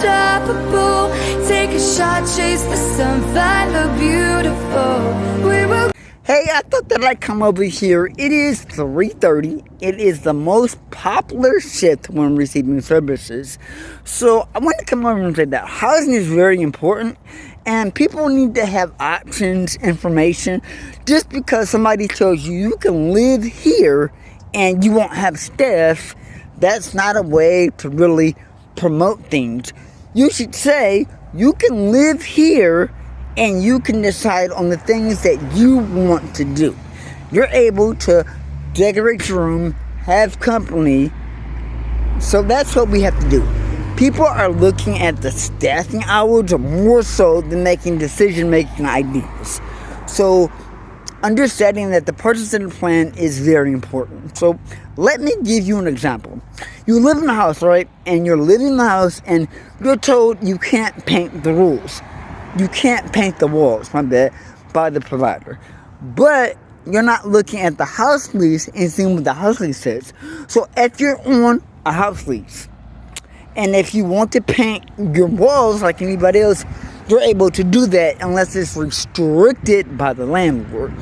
unstoppable. Take a shot, chase the sun, find the beautiful. We will. Hey, I thought that I'd come over here. It is 3:30. It is the most popular shift when receiving services. So I want to come over and say that housing is very important and people need to have options, information. Just because somebody tells you you can live here and you won't have staff, that's not a way to really promote things. You should say you can live here and you can decide on the things that you want to do. You're able to decorate your room, have company. So that's what we have to do. People are looking at the staffing hours more so than making decision-making ideas. So understanding that the purchasing plan is very important. So let me give you an example. You live in a house, right? And you're living in the house and you're told you can't paint the rules. You can't paint the walls, my bad, by the provider. But you're not looking at the house lease and seeing what the house lease says. So if you're on a house lease, and if you want to paint your walls like anybody else, you're able to do that unless it's restricted by the landlord.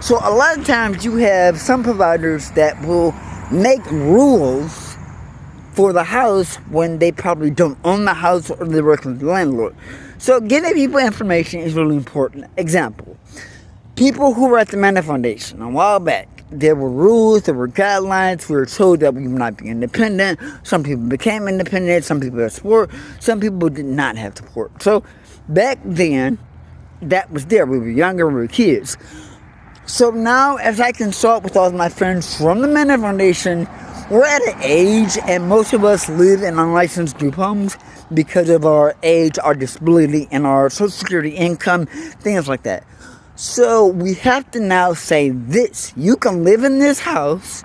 So a lot of times you have some providers that will make rules for the house when they probably don't own the house or they're working with the landlord. So giving people information is really important. Example, people who were at the Manor Foundation a while back, there were rules, there were guidelines. We were told that we would not be independent. Some people became independent, some people had support, some people did not have support. So back then, that was there. We were younger, we were kids. So now, as I consult with all of my friends from the Manor Foundation, we're at an age, and most of us live in unlicensed group homes because of our age, our disability, and our Social Security income, things like that. So we have to now say this: you can live in this house,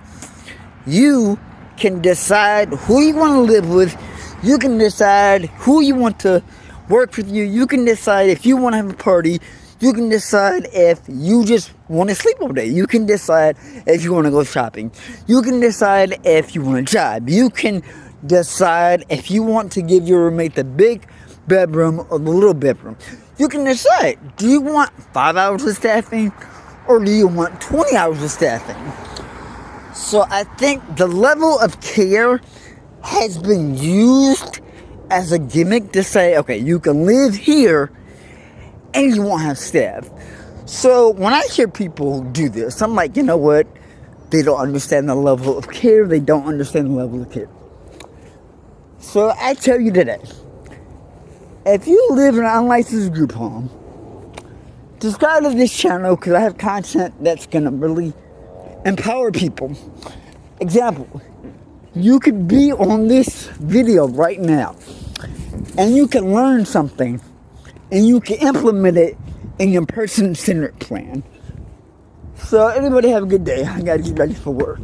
you can decide who you want to live with, you can decide who you want to work with you can decide if you want to have a party, you can decide if you just want to sleep all day, you can decide if you want to go shopping, you can decide if you want a job, you can decide if you want to give your roommate the big bedroom or the little bedroom. You can decide, do you want 5 hours of staffing or do you want 20 hours of staffing? So I think the level of care has been used as a gimmick to say, okay, you can live here and you won't have staff. So when I hear people do this, I'm like, you know what? They don't understand the level of care. They don't understand the level of care. So I tell you today, if you live in an unlicensed group home, subscribe to this channel because I have content that's going to really empower people. Example, you could be on this video right now and you can learn something and you can implement it in your person-centered plan. So everybody have a good day. I got to get ready for work.